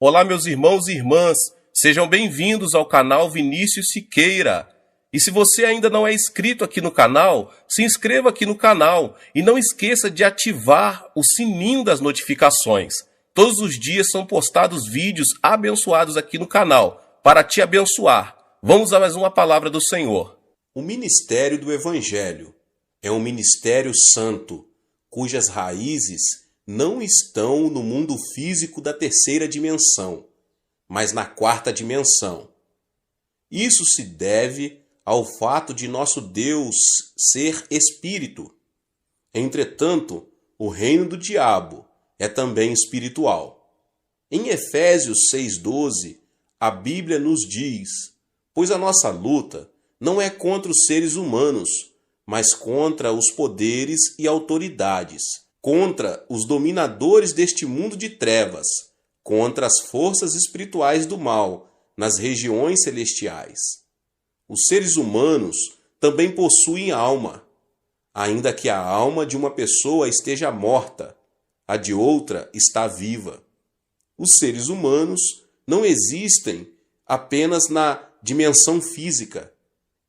Olá, meus irmãos e irmãs, sejam bem-vindos ao canal Vinícius Siqueira. E se você ainda não é inscrito aqui no canal, se inscreva aqui no canal e não esqueça de ativar o sininho das notificações. Todos os dias são postados vídeos abençoados aqui no canal, para te abençoar. Vamos a mais uma palavra do Senhor. O ministério do Evangelho é um ministério santo, cujas raízes não estão no mundo físico da terceira dimensão, mas na quarta dimensão. Isso se deve ao fato de nosso Deus ser espírito. Entretanto, o reino do diabo é também espiritual. Em Efésios 6,12, a Bíblia nos diz: pois a nossa luta não é contra os seres humanos, mas contra os poderes e autoridades, contra os dominadores deste mundo de trevas, contra as forças espirituais do mal nas regiões celestiais. Os seres humanos também possuem alma, ainda que a alma de uma pessoa esteja morta, a de outra está viva. Os seres humanos não existem apenas na dimensão física,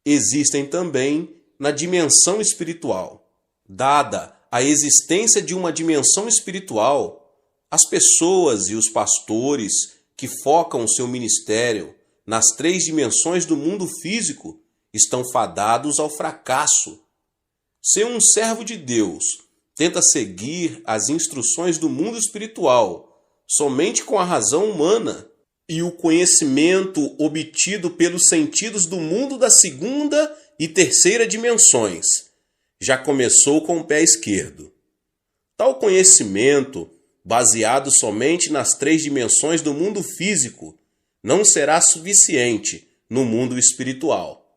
existem também na dimensão espiritual. Dada a existência de uma dimensão espiritual, as pessoas e os pastores que focam seu ministério nas três dimensões do mundo físico estão fadados ao fracasso. Se um servo de Deus tenta seguir as instruções do mundo espiritual somente com a razão humana e o conhecimento obtido pelos sentidos do mundo da segunda e terceira dimensões, já começou com o pé esquerdo. Tal conhecimento, baseado somente nas três dimensões do mundo físico, não será suficiente no mundo espiritual.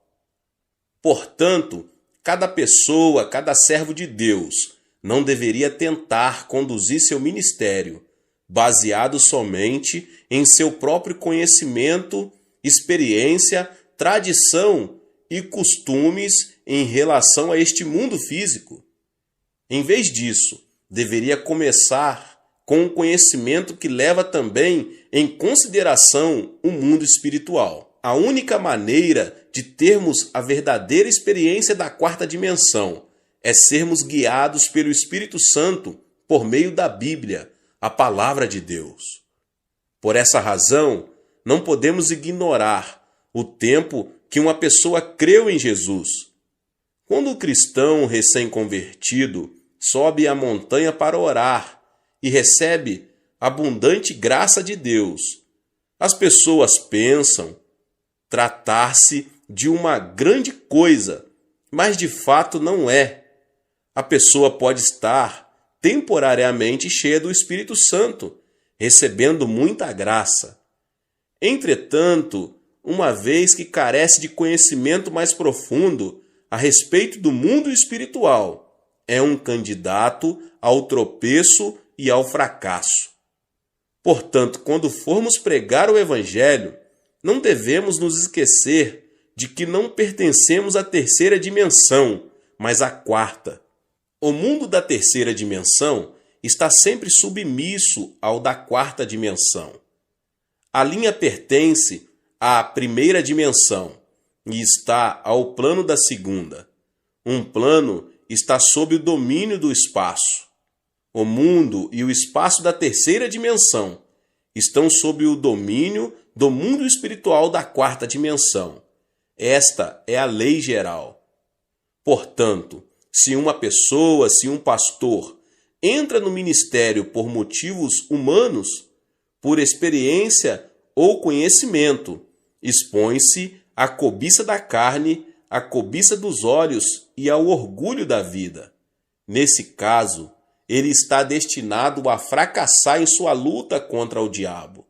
Portanto, cada pessoa, cada servo de Deus, não deveria tentar conduzir seu ministério baseado somente em seu próprio conhecimento, experiência, tradição e costumes em relação a este mundo físico. Em vez disso, deveria começar com um conhecimento que leva também em consideração o mundo espiritual. A única maneira de termos a verdadeira experiência da quarta dimensão é sermos guiados pelo Espírito Santo por meio da Bíblia, a palavra de Deus. Por essa razão, não podemos ignorar o tempo que uma pessoa creu em Jesus. Quando o cristão recém-convertido sobe a montanha para orar e recebe abundante graça de Deus, as pessoas pensam tratar-se de uma grande coisa, mas de fato não é. A pessoa pode estar temporariamente cheia do Espírito Santo, recebendo muita graça. Entretanto, uma vez que carece de conhecimento mais profundo a respeito do mundo espiritual, é um candidato ao tropeço e ao fracasso. Portanto, quando formos pregar o Evangelho, não devemos nos esquecer de que não pertencemos à terceira dimensão, mas à quarta. O mundo da terceira dimensão está sempre submisso ao da quarta dimensão. A linha pertence à primeira dimensão e está ao plano da segunda. Um plano está sob o domínio do espaço. O mundo e o espaço da terceira dimensão estão sob o domínio do mundo espiritual da quarta dimensão. Esta é a lei geral. Portanto, se uma pessoa, se um pastor, entra no ministério por motivos humanos, por experiência ou conhecimento, expõe-se à cobiça da carne, à cobiça dos olhos e ao orgulho da vida. Nesse caso, ele está destinado a fracassar em sua luta contra o diabo,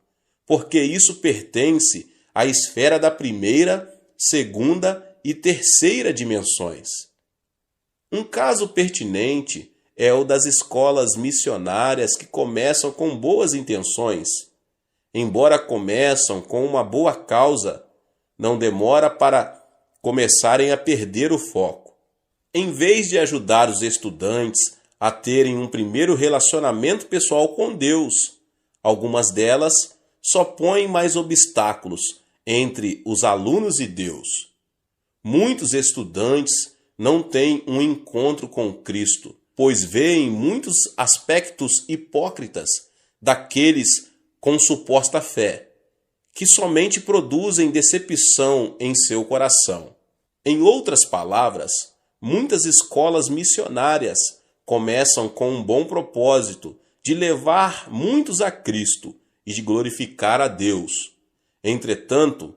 porque isso pertence à esfera da primeira, segunda e terceira dimensões. Um caso pertinente é o das escolas missionárias que começam com boas intenções. Embora começam com uma boa causa, não demora para começarem a perder o foco. Em vez de ajudar os estudantes a terem um primeiro relacionamento pessoal com Deus, algumas delas só põe mais obstáculos entre os alunos e Deus. Muitos estudantes não têm um encontro com Cristo, pois veem muitos aspectos hipócritas daqueles com suposta fé, que somente produzem decepção em seu coração. Em outras palavras, muitas escolas missionárias começam com um bom propósito de levar muitos a Cristo e de glorificar a Deus. Entretanto,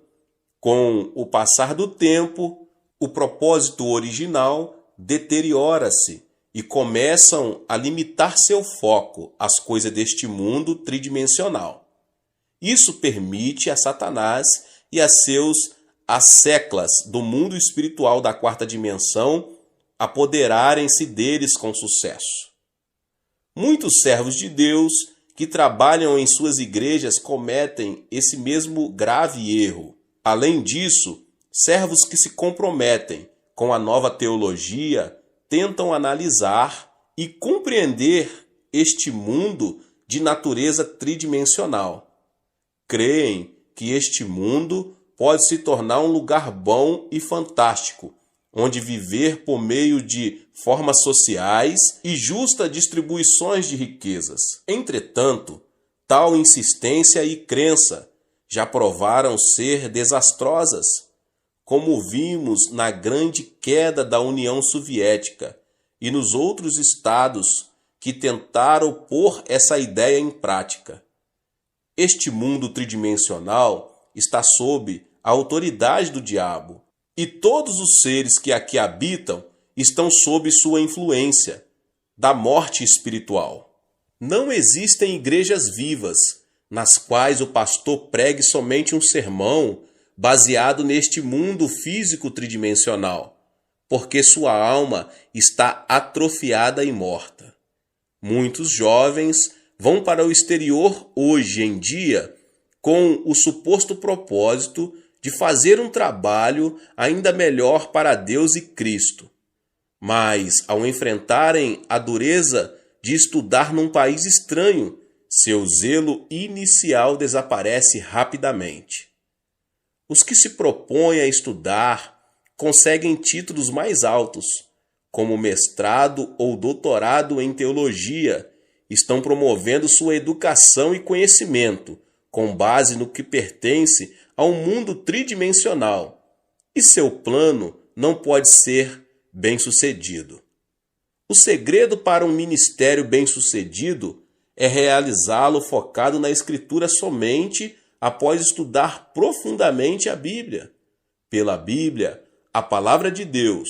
com o passar do tempo, o propósito original deteriora-se e começam a limitar seu foco às coisas deste mundo tridimensional. Isso permite a Satanás e a seus asseclas do mundo espiritual da quarta dimensão apoderarem-se deles com sucesso. Muitos servos de Deus que trabalham em suas igrejas cometem esse mesmo grave erro. Além disso, servos que se comprometem com a nova teologia tentam analisar e compreender este mundo de natureza tridimensional. Creem que este mundo pode se tornar um lugar bom e fantástico, onde viver por meio de formas sociais e justa distribuições de riquezas. Entretanto, tal insistência e crença já provaram ser desastrosas, como vimos na grande queda da União Soviética e nos outros estados que tentaram pôr essa ideia em prática. Este mundo tridimensional está sob a autoridade do diabo, e todos os seres que aqui habitam estão sob sua influência, da morte espiritual. Não existem igrejas vivas, nas quais o pastor pregue somente um sermão baseado neste mundo físico tridimensional, porque sua alma está atrofiada e morta. Muitos jovens vão para o exterior hoje em dia com o suposto propósito de fazer um trabalho ainda melhor para Deus e Cristo. Mas, ao enfrentarem a dureza de estudar num país estranho, seu zelo inicial desaparece rapidamente. Os que se propõem a estudar conseguem títulos mais altos, como mestrado ou doutorado em teologia, estão promovendo sua educação e conhecimento com base no que pertence a um mundo tridimensional, e seu plano não pode ser bem-sucedido. O segredo para um ministério bem-sucedido é realizá-lo focado na Escritura somente após estudar profundamente a Bíblia. Pela Bíblia, a palavra de Deus,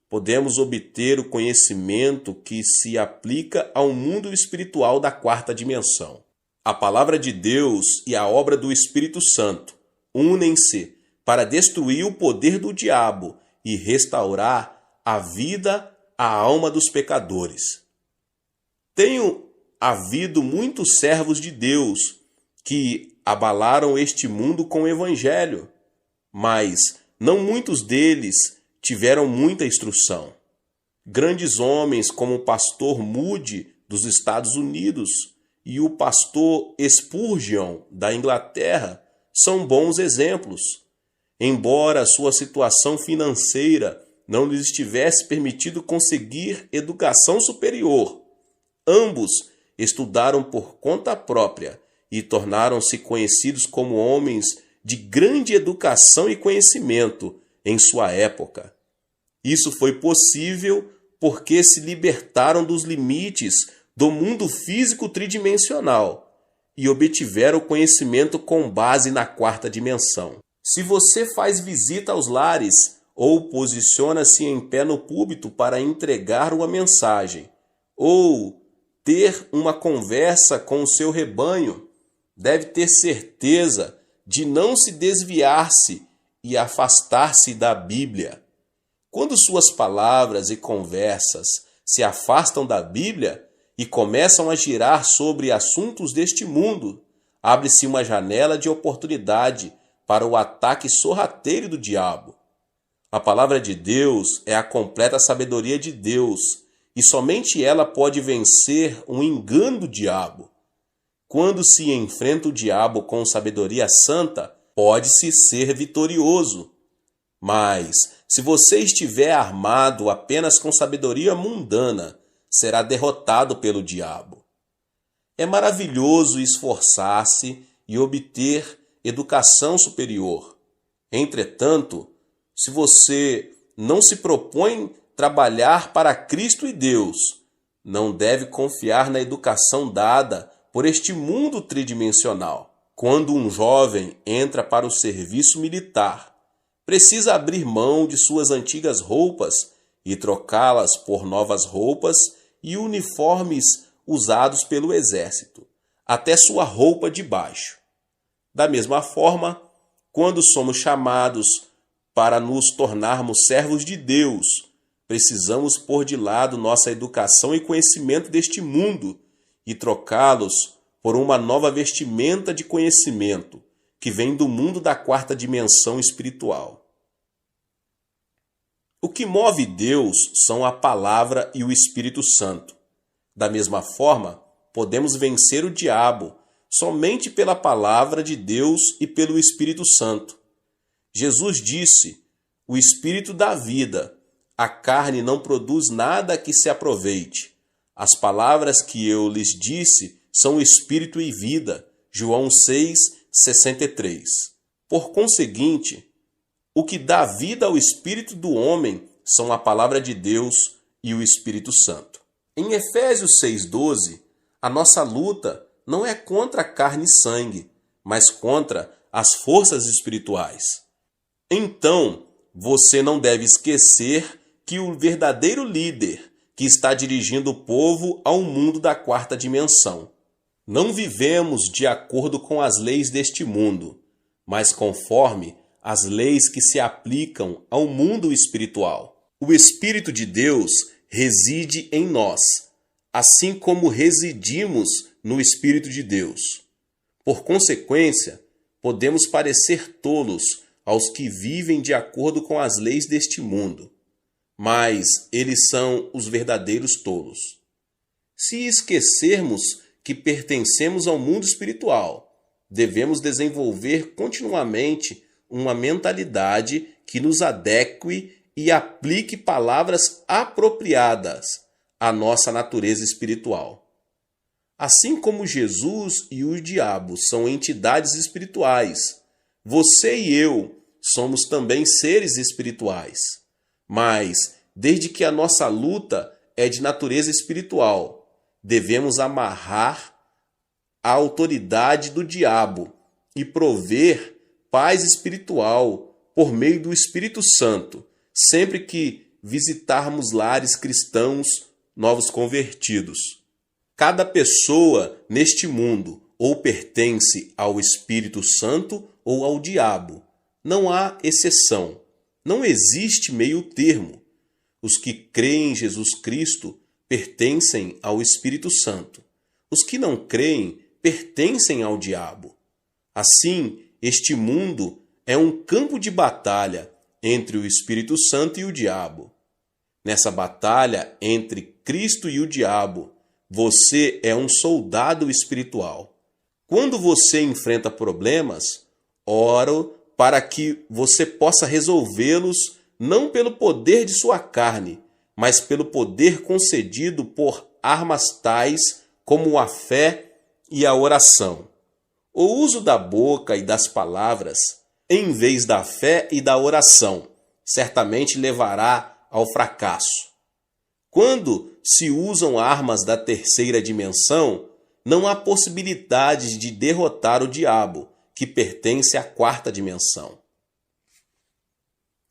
podemos obter o conhecimento que se aplica ao mundo espiritual da quarta dimensão. A palavra de Deus e a obra do Espírito Santo unem-se para destruir o poder do diabo e restaurar a vida à alma dos pecadores. Tenho havido muitos servos de Deus que abalaram este mundo com o Evangelho, mas não muitos deles tiveram muita instrução. Grandes homens como o pastor Moody dos Estados Unidos e o pastor Spurgeon da Inglaterra são bons exemplos. Embora sua situação financeira não lhes tivesse permitido conseguir educação superior, ambos estudaram por conta própria e tornaram-se conhecidos como homens de grande educação e conhecimento em sua época. Isso foi possível porque se libertaram dos limites do mundo físico tridimensional e obtiveram conhecimento com base na quarta dimensão. Se você faz visita aos lares ou posiciona-se em pé no púlpito para entregar uma mensagem, ou ter uma conversa com o seu rebanho, deve ter certeza de não se desviar-se e afastar-se da Bíblia. Quando suas palavras e conversas se afastam da Bíblia e começam a girar sobre assuntos deste mundo, abre-se uma janela de oportunidade para o ataque sorrateiro do diabo. A palavra de Deus é a completa sabedoria de Deus, e somente ela pode vencer o engano do diabo. quando se enfrenta o diabo com sabedoria santa, pode-se ser vitorioso. Mas, se você estiver armado apenas com sabedoria mundana, será derrotado pelo diabo. É maravilhoso esforçar-se e obter educação superior. Entretanto, se você não se propõe trabalhar para Cristo e Deus, não deve confiar na educação dada por este mundo tridimensional. Quando um jovem entra para o serviço militar, precisa abrir mão de suas antigas roupas e trocá-las por novas roupas e uniformes usados pelo exército, até sua roupa de baixo. Da mesma forma, quando somos chamados para nos tornarmos servos de Deus, precisamos pôr de lado nossa educação e conhecimento deste mundo e trocá-los por uma nova vestimenta de conhecimento que vem do mundo da quarta dimensão espiritual. O que move Deus são a Palavra e o Espírito Santo. Da mesma forma, podemos vencer o diabo somente pela Palavra de Deus e pelo Espírito Santo. Jesus disse: "O Espírito dá vida, a carne não produz nada que se aproveite. As palavras que eu lhes disse são Espírito e vida." João 6:63. Por conseguinte, o que dá vida ao espírito do homem são a Palavra de Deus e o Espírito Santo. Em Efésios 6:12, a nossa luta não é contra carne e sangue, mas contra as forças espirituais. Então, você não deve esquecer que o verdadeiro líder que está dirigindo o povo ao mundo da quarta dimensão. Não vivemos de acordo com as leis deste mundo, mas conforme as leis que se aplicam ao mundo espiritual. O Espírito de Deus reside em nós, assim como residimos no Espírito de Deus. Por consequência, podemos parecer tolos aos que vivem de acordo com as leis deste mundo, mas eles são os verdadeiros tolos. Se esquecermos que pertencemos ao mundo espiritual, devemos desenvolver continuamente uma mentalidade que nos adeque e aplique palavras apropriadas à nossa natureza espiritual. Assim como Jesus e o diabo são entidades espirituais, você e eu somos também seres espirituais. Mas, desde que a nossa luta é de natureza espiritual, devemos amarrar a autoridade do diabo e prover paz espiritual por meio do Espírito Santo, sempre que visitarmos lares cristãos novos convertidos. Cada pessoa neste mundo ou pertence ao Espírito Santo ou ao diabo. Não há exceção. Não existe meio termo. Os que creem em Jesus Cristo pertencem ao Espírito Santo. Os que não creem pertencem ao diabo. Assim, este mundo é um campo de batalha entre o Espírito Santo e o diabo. Nessa batalha entre Cristo e o diabo, você é um soldado espiritual. Quando você enfrenta problemas, oro para que você possa resolvê-los não pelo poder de sua carne, mas pelo poder concedido por armas tais como a fé e a oração. O uso da boca e das palavras, em vez da fé e da oração, certamente levará ao fracasso. Quando se usam armas da terceira dimensão, não há possibilidade de derrotar o diabo, que pertence à quarta dimensão.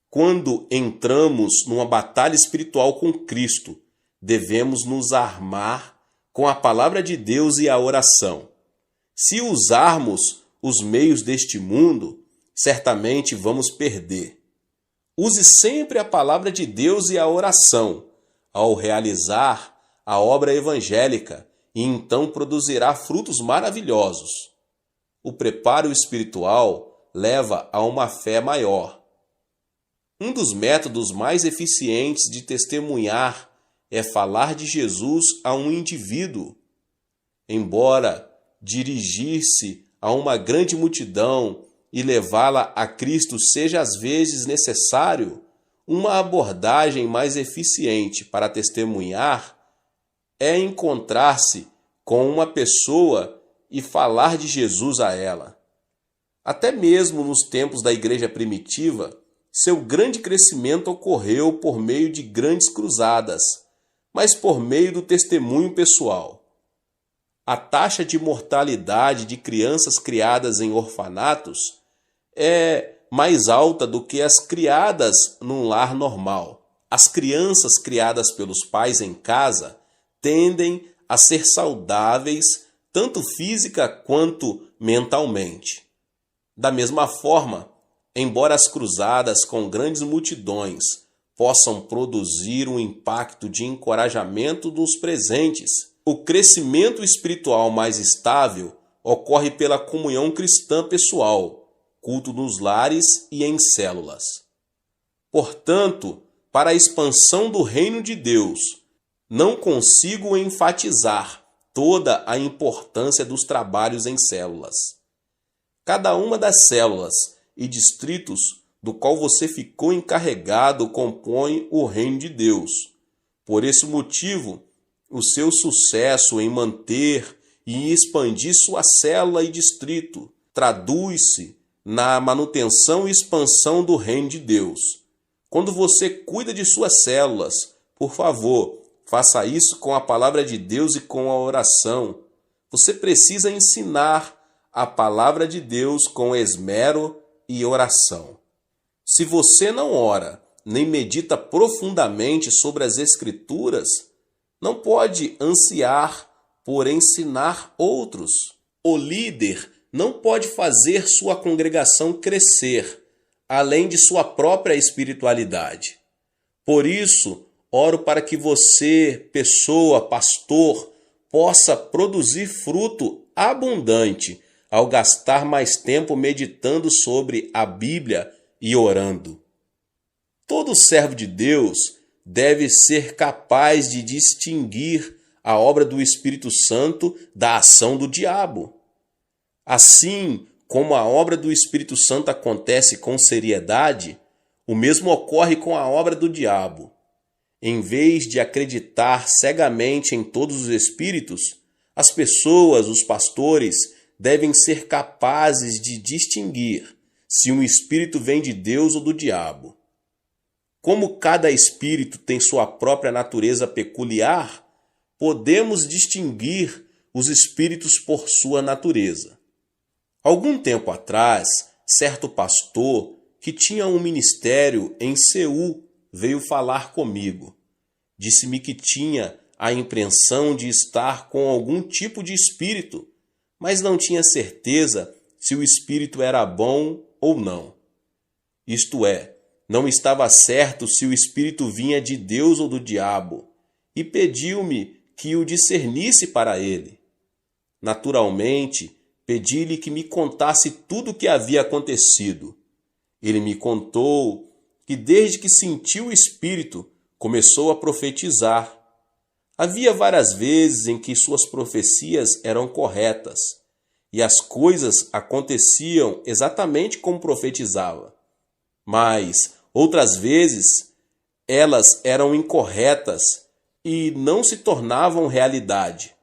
Quando entramos numa batalha espiritual com Cristo, devemos nos armar com a palavra de Deus e a oração. Se usarmos os meios deste mundo, certamente vamos perder. Use sempre a palavra de Deus e a oração ao realizar a obra evangélica e então produzirá frutos maravilhosos. O preparo espiritual leva a uma fé maior. Um dos métodos mais eficientes de testemunhar é falar de Jesus a um indivíduo. Embora dirigir-se a uma grande multidão e levá-la a Cristo seja às vezes necessário, uma abordagem mais eficiente para testemunhar é encontrar-se com uma pessoa e falar de Jesus a ela. Até mesmo nos tempos da igreja primitiva, seu grande crescimento ocorreu por meio de grandes cruzadas, mas por meio do testemunho pessoal. A taxa de mortalidade de crianças criadas em orfanatos é mais alta do que as criadas num lar normal. As crianças criadas pelos pais em casa tendem a ser saudáveis, tanto física quanto mentalmente. Da mesma forma, embora as cruzadas com grandes multidões possam produzir um impacto de encorajamento dos presentes, o crescimento espiritual mais estável ocorre pela comunhão cristã pessoal, culto nos lares e em células. Portanto, para a expansão do reino de Deus, não consigo enfatizar toda a importância dos trabalhos em células. Cada uma das células e distritos do qual você ficou encarregado compõe o reino de Deus. Por esse motivo, o seu sucesso em manter e expandir sua célula e distrito traduz-se na manutenção e expansão do reino de Deus. Quando você cuida de suas células, por favor, faça isso com a palavra de Deus e com a oração. Você precisa ensinar a palavra de Deus com esmero e oração. Se você não ora, nem medita profundamente sobre as Escrituras, não pode ansiar por ensinar outros. O líder não pode fazer sua congregação crescer, além de sua própria espiritualidade. Por isso, oro para que você, pessoa, pastor, possa produzir fruto abundante ao gastar mais tempo meditando sobre a Bíblia e orando. Todo servo de Deus deve ser capaz de distinguir a obra do Espírito Santo da ação do diabo. Assim como a obra do Espírito Santo acontece com seriedade, o mesmo ocorre com a obra do diabo. Em vez de acreditar cegamente em todos os espíritos, as pessoas, os pastores, devem ser capazes de distinguir se um espírito vem de Deus ou do diabo. Como cada espírito tem sua própria natureza peculiar, podemos distinguir os espíritos por sua natureza. Algum tempo atrás, certo pastor que tinha um ministério em Seul veio falar comigo. Disse-me que tinha a impressão de estar com algum tipo de espírito, mas não tinha certeza se o espírito era bom ou não. Isto é, não estava certo se o espírito vinha de Deus ou do diabo, e pediu-me que o discernisse para ele. Naturalmente, pedi-lhe que me contasse tudo o que havia acontecido. Ele me contou que desde que sentiu o espírito, começou a profetizar. Havia várias vezes em que suas profecias eram corretas, e as coisas aconteciam exatamente como profetizava. Mas, outras vezes, elas eram incorretas e não se tornavam realidade.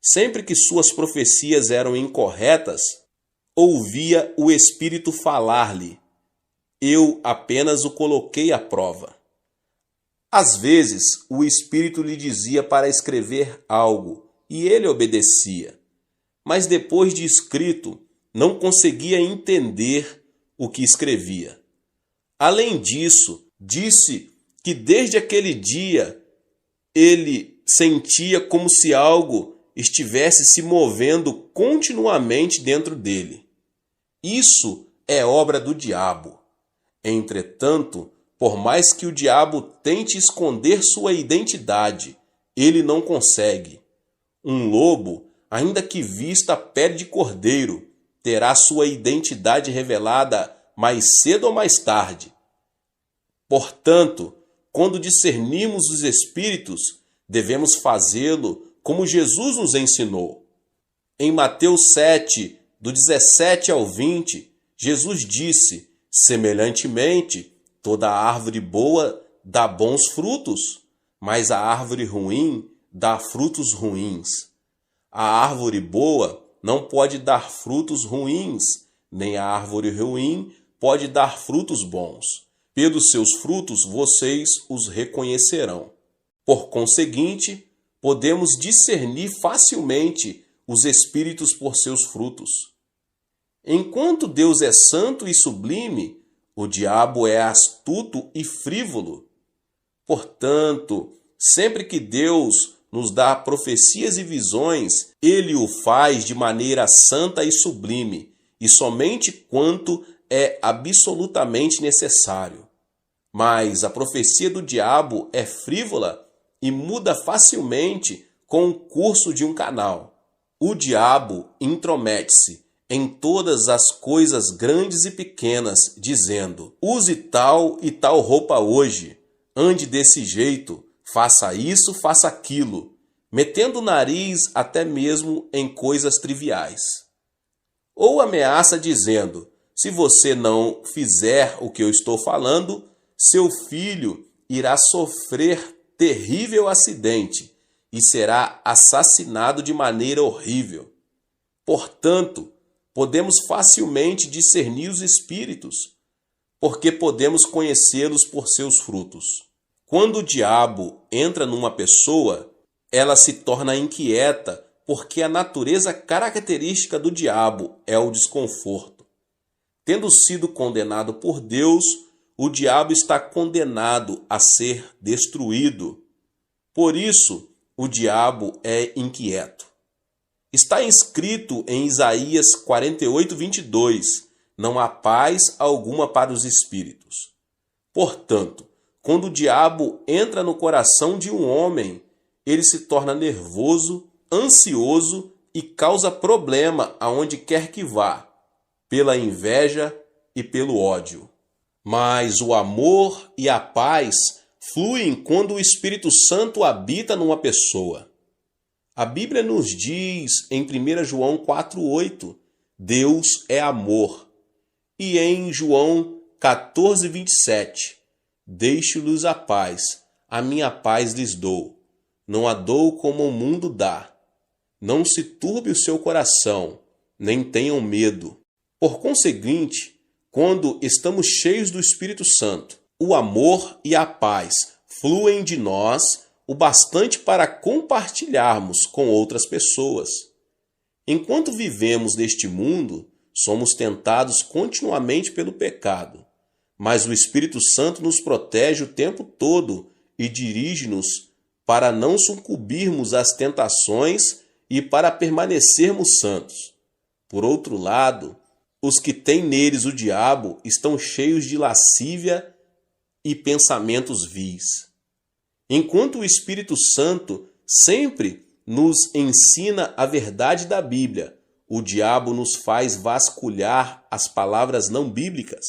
Sempre que suas profecias eram incorretas, ouvia o Espírito falar-lhe. Eu apenas o coloquei à prova. Às vezes, o Espírito lhe dizia para escrever algo, e ele obedecia. Mas depois de escrito, não conseguia entender o que escrevia. Além disso, disse que desde aquele dia ele sentia como se algo estivesse se movendo continuamente dentro dele. Isso é obra do diabo. Entretanto, por mais que o diabo tente esconder sua identidade, ele não consegue. Um lobo, ainda que vista a pele de cordeiro, terá sua identidade revelada mais cedo ou mais tarde. Portanto, quando discernimos os espíritos, devemos fazê-lo como Jesus nos ensinou. Em Mateus 7, do 17 ao 20, Jesus disse: semelhantemente, toda árvore boa dá bons frutos, mas a árvore ruim dá frutos ruins. A árvore boa não pode dar frutos ruins, nem a árvore ruim pode dar frutos bons. Pelos seus frutos vocês os reconhecerão. Por conseguinte, podemos discernir facilmente os espíritos por seus frutos. Enquanto Deus é santo e sublime, o diabo é astuto e frívolo. Portanto, sempre que Deus nos dá profecias e visões, Ele o faz de maneira santa e sublime, e somente quanto é absolutamente necessário. Mas a profecia do diabo é frívola e muda facilmente com o curso de um canal. O diabo intromete-se em todas as coisas grandes e pequenas, dizendo: use tal e tal roupa hoje, ande desse jeito, faça isso, faça aquilo, metendo o nariz até mesmo em coisas triviais. Ou ameaça dizendo: se você não fizer o que eu estou falando, seu filho irá sofrer terrível acidente e será assassinado de maneira horrível. Portanto, podemos facilmente discernir os espíritos, porque podemos conhecê-los por seus frutos. Quando o diabo entra numa pessoa, ela se torna inquieta, porque a natureza característica do diabo é o desconforto. Tendo sido condenado por Deus, o diabo está condenado a ser destruído. Por isso, o diabo é inquieto. Está escrito em Isaías 48, 22, não há paz alguma para os espíritos. Portanto, quando o diabo entra no coração de um homem, ele se torna nervoso, ansioso e causa problema aonde quer que vá, pela inveja e pelo ódio. Mas o amor e a paz fluem quando o Espírito Santo habita numa pessoa. A Bíblia nos diz em 1 João 4,8, Deus é amor. E em João 14, 27, deixo-lhes a paz, a minha paz lhes dou. Não a dou como o mundo dá. Não se turbe o seu coração, nem tenham medo. Por conseguinte, quando estamos cheios do Espírito Santo, o amor e a paz fluem de nós o bastante para compartilharmos com outras pessoas. Enquanto vivemos neste mundo, somos tentados continuamente pelo pecado, mas o Espírito Santo nos protege o tempo todo e dirige-nos para não sucumbirmos às tentações e para permanecermos santos. Por outro lado, os que têm neles o diabo estão cheios de lascívia e pensamentos vis. Enquanto o Espírito Santo sempre nos ensina a verdade da Bíblia, o diabo nos faz vasculhar as palavras não bíblicas.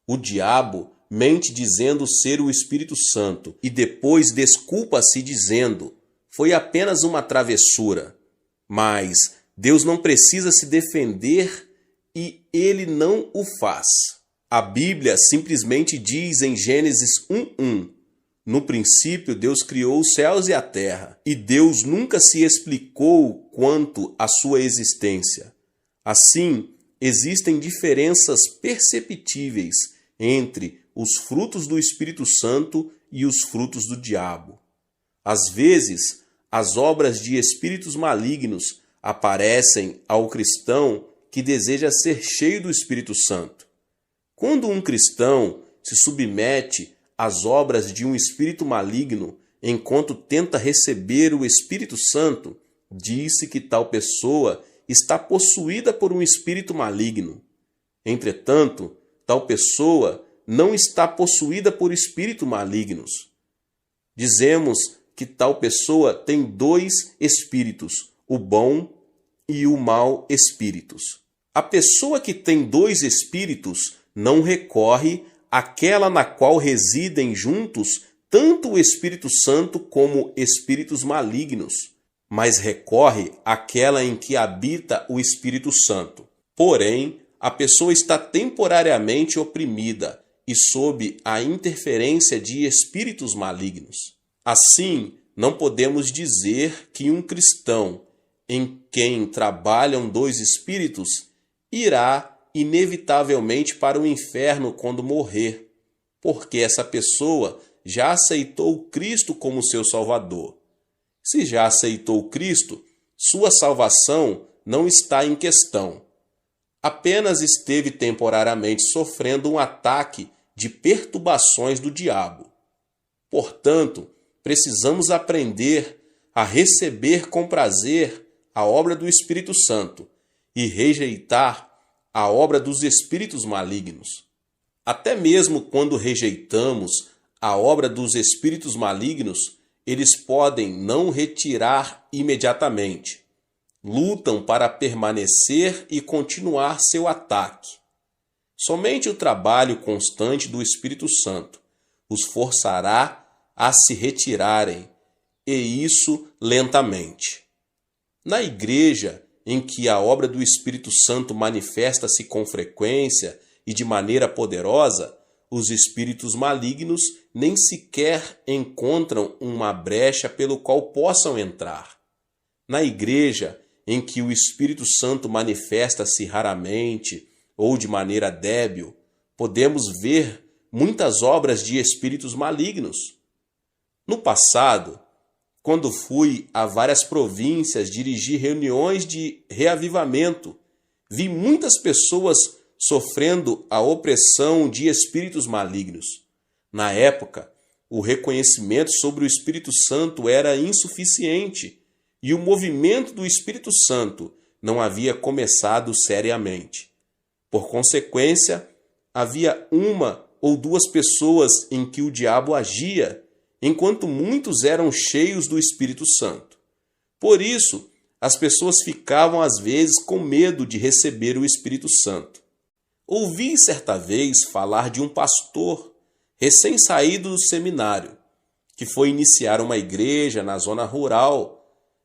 O diabo mente dizendo ser o Espírito Santo e depois desculpa-se dizendo: foi apenas uma travessura. Mas Deus não precisa se defender e ele não o faz. A Bíblia simplesmente diz em Gênesis 1:1: no princípio Deus criou os céus e a terra, e Deus nunca se explicou quanto à sua existência. Assim, existem diferenças perceptíveis entre os frutos do Espírito Santo e os frutos do diabo. Às vezes, as obras de espíritos malignos aparecem ao cristão que deseja ser cheio do Espírito Santo. Quando um cristão se submete às obras de um espírito maligno enquanto tenta receber o Espírito Santo, diz-se que tal pessoa está possuída por um espírito maligno. Entretanto, tal pessoa não está possuída por espíritos malignos. Dizemos que tal pessoa tem dois espíritos, o bom e o mau espíritos. A pessoa que tem dois espíritos não recorre àquela na qual residem juntos tanto o Espírito Santo como espíritos malignos. mas recorre àquela em que habita o Espírito Santo. Porém, a pessoa está temporariamente oprimida e sob a interferência de espíritos malignos. Assim, não podemos dizer que um cristão em quem trabalham dois espíritos irá inevitavelmente para o inferno quando morrer, porque essa pessoa já aceitou Cristo como seu Salvador. Se já aceitou Cristo, sua salvação não está em questão. Apenas esteve temporariamente sofrendo um ataque de perturbações do diabo. Portanto, precisamos aprender a receber com prazer a obra do Espírito Santo e rejeitar a obra dos espíritos malignos. Até mesmo quando rejeitamos a obra dos espíritos malignos, eles podem não retirar imediatamente. Lutam para permanecer e continuar seu ataque. Somente o trabalho constante do Espírito Santo os forçará a se retirarem, e isso lentamente. Na igreja em que a obra do Espírito Santo manifesta-se com frequência e de maneira poderosa, os espíritos malignos nem sequer encontram uma brecha pelo qual possam entrar. Na igreja em que o Espírito Santo manifesta-se raramente ou de maneira débil, podemos ver muitas obras de espíritos malignos. No passado, quando fui a várias províncias dirigir reuniões de reavivamento, vi muitas pessoas sofrendo a opressão de espíritos malignos. Na época, o reconhecimento sobre o Espírito Santo era insuficiente e o movimento do Espírito Santo não havia começado seriamente. Por consequência, havia uma ou duas pessoas em que o diabo agia, enquanto muitos eram cheios do Espírito Santo. Por isso, as pessoas ficavam às vezes com medo de receber o Espírito Santo. Ouvi certa vez falar de um pastor recém-saído do seminário, que foi iniciar uma igreja na zona rural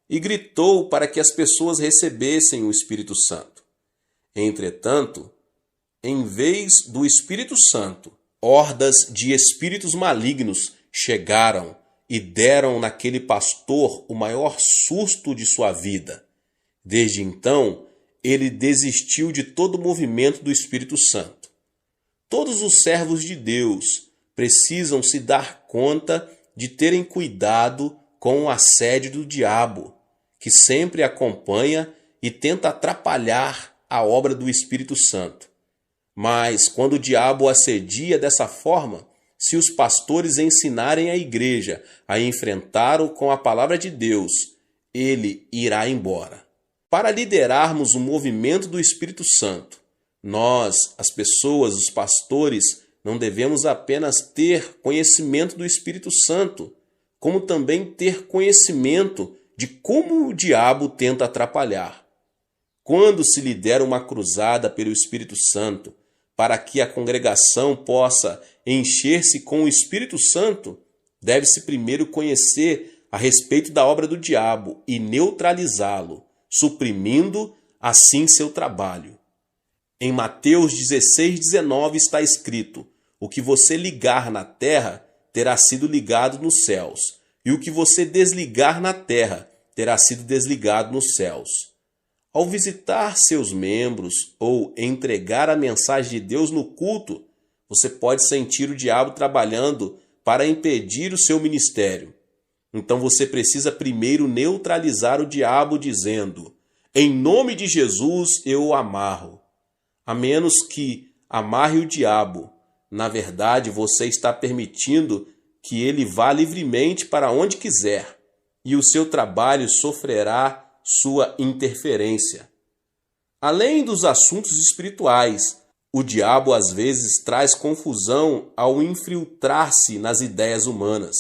e gritou para que as pessoas recebessem o Espírito Santo. Entretanto, em vez do Espírito Santo, hordas de espíritos malignos chegaram e deram naquele pastor o maior susto de sua vida. Desde então, ele desistiu de todo o movimento do Espírito Santo. Todos os servos de Deus precisam se dar conta de terem cuidado com o assédio do diabo, que sempre acompanha e tenta atrapalhar a obra do Espírito Santo. Mas quando o diabo assedia dessa forma, se os pastores ensinarem a igreja a enfrentá-lo com a palavra de Deus, ele irá embora. Para liderarmos o movimento do Espírito Santo, nós, as pessoas, os pastores, não devemos apenas ter conhecimento do Espírito Santo, como também ter conhecimento de como o diabo tenta atrapalhar. Quando se lidera uma cruzada pelo Espírito Santo, para que a congregação possa encher-se com o Espírito Santo, deve-se primeiro conhecer a respeito da obra do diabo e neutralizá-lo, suprimindo assim seu trabalho. Em Mateus 16:19 está escrito: o que você ligar na terra terá sido ligado nos céus, e o que você desligar na terra terá sido desligado nos céus. Ao visitar seus membros ou entregar a mensagem de Deus no culto, você pode sentir o diabo trabalhando para impedir o seu ministério. Então você precisa primeiro neutralizar o diabo dizendo: em nome de Jesus eu o amarro. A menos que amarre o diabo, na verdade você está permitindo que ele vá livremente para onde quiser, e o seu trabalho sofrerá sua interferência. Além dos assuntos espirituais, o diabo às vezes traz confusão ao infiltrar-se nas ideias humanas.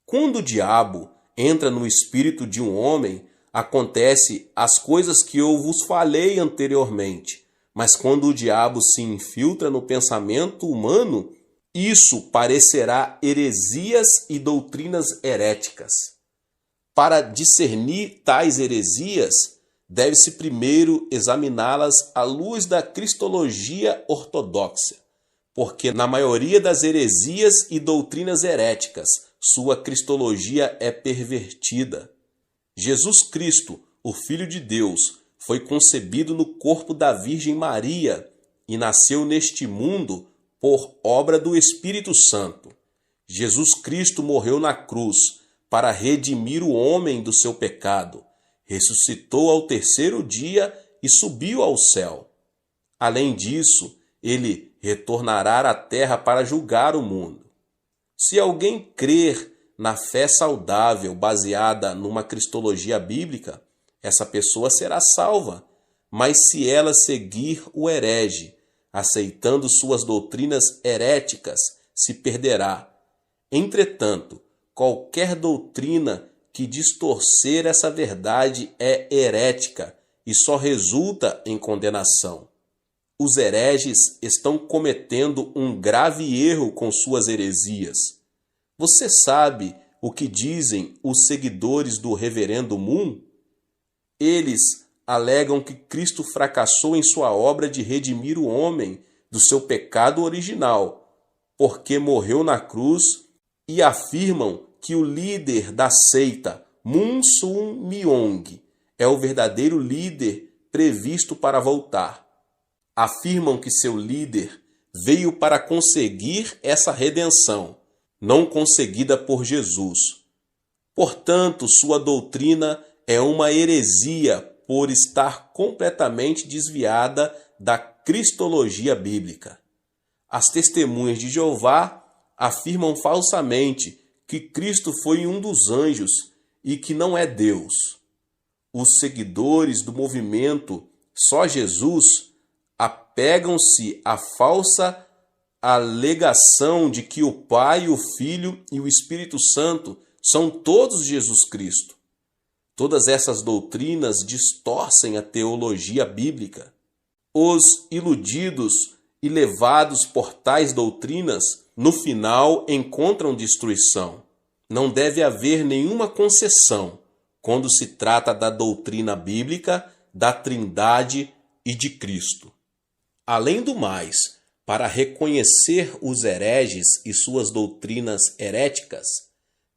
Quando o diabo entra no espírito de um homem, acontece as coisas que eu vos falei anteriormente. Mas quando o diabo se infiltra no pensamento humano, isso parecerá heresias e doutrinas heréticas. Para discernir tais heresias, deve-se primeiro examiná-las à luz da cristologia ortodoxa, porque na maioria das heresias e doutrinas heréticas, sua cristologia é pervertida. Jesus Cristo, o Filho de Deus, foi concebido no corpo da Virgem Maria e nasceu neste mundo por obra do Espírito Santo. Jesus Cristo morreu na cruz para redimir o homem do seu pecado, ressuscitou ao terceiro dia e subiu ao céu. Além disso, ele retornará à terra para julgar o mundo. Se alguém crer na fé saudável baseada numa cristologia bíblica, essa pessoa será salva, mas se ela seguir o herege, aceitando suas doutrinas heréticas, se perderá. Entretanto, qualquer doutrina que distorcer essa verdade é herética e só resulta em condenação. Os hereges estão cometendo um grave erro com suas heresias. Você sabe o que dizem os seguidores do Reverendo Moon? Eles alegam que Cristo fracassou em sua obra de redimir o homem do seu pecado original, porque morreu na cruz, e afirmam que o líder da seita, Moon Sun Myung, é o verdadeiro líder previsto para voltar. Afirmam que seu líder veio para conseguir essa redenção, não conseguida por Jesus. Portanto, sua doutrina é uma heresia por estar completamente desviada da cristologia bíblica. As testemunhas de Jeová afirmam falsamente que Cristo foi um dos anjos e que não é Deus. Os seguidores do movimento Só Jesus apegam-se à falsa alegação de que o Pai, o Filho e o Espírito Santo são todos Jesus Cristo. Todas essas doutrinas distorcem a teologia bíblica. Os iludidos e levados por tais doutrinas, no final encontram destruição. Não deve haver nenhuma concessão quando se trata da doutrina bíblica, da Trindade e de Cristo. Além do mais, para reconhecer os hereges e suas doutrinas heréticas,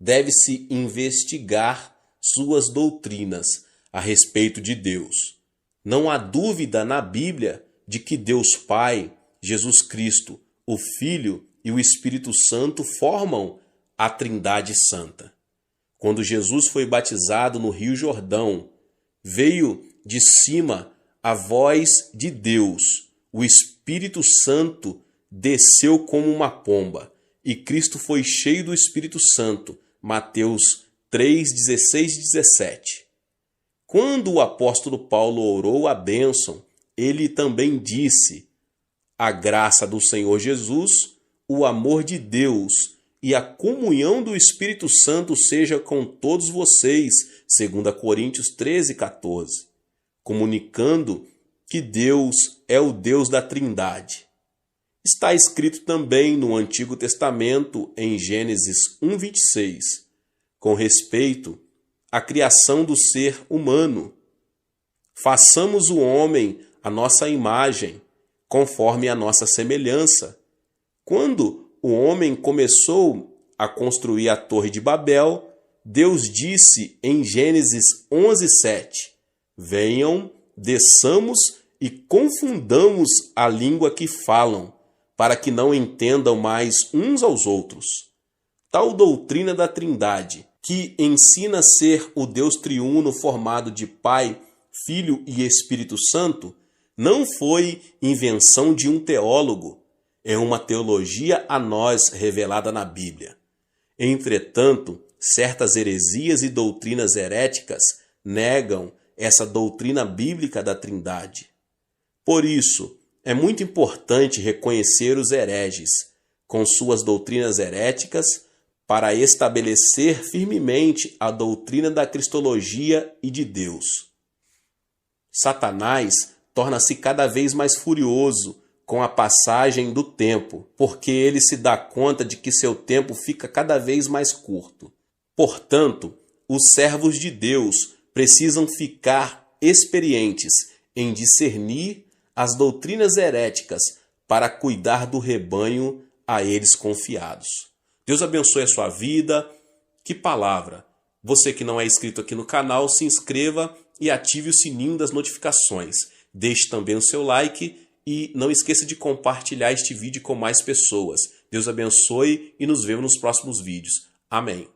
deve-se investigar suas doutrinas a respeito de Deus. Não há dúvida na Bíblia de que Deus Pai, Jesus Cristo, o Filho e o Espírito Santo formam a Trindade Santa. Quando Jesus foi batizado no Rio Jordão, veio de cima a voz de Deus. O Espírito Santo desceu como uma pomba e Cristo foi cheio do Espírito Santo. Mateus 3, 16 e 17. Quando o apóstolo Paulo orou a bênção, ele também disse: a graça do Senhor Jesus, o amor de Deus e a comunhão do Espírito Santo seja com todos vocês, 2 Coríntios 13, 14, comunicando que Deus é o Deus da Trindade. Está escrito também no Antigo Testamento, em Gênesis 1, 26, com respeito à criação do ser humano. Façamos o homem à nossa imagem, conforme a nossa semelhança. Quando o homem começou a construir a Torre de Babel, Deus disse em Gênesis 11, 7, venham, desçamos e confundamos a língua que falam, para que não entendam mais uns aos outros. Tal doutrina da Trindade, que ensina ser o Deus triuno formado de Pai, Filho e Espírito Santo, não foi invenção de um teólogo, é uma teologia a nós revelada na Bíblia. Entretanto, certas heresias e doutrinas heréticas negam essa doutrina bíblica da Trindade. Por isso, é muito importante reconhecer os hereges, com suas doutrinas heréticas, para estabelecer firmemente a doutrina da cristologia e de Deus. Satanás torna-se cada vez mais furioso com a passagem do tempo, porque ele se dá conta de que seu tempo fica cada vez mais curto. Portanto, Os servos de Deus precisam ficar experientes em discernir as doutrinas heréticas para cuidar do rebanho a eles confiados. Deus abençoe a sua vida. Que palavra! Você que não é inscrito aqui no canal, se inscreva e ative o sininho das notificações. Deixe também o seu like e não esqueça de compartilhar este vídeo com mais pessoas. Deus abençoe e nos vemos nos próximos vídeos. Amém.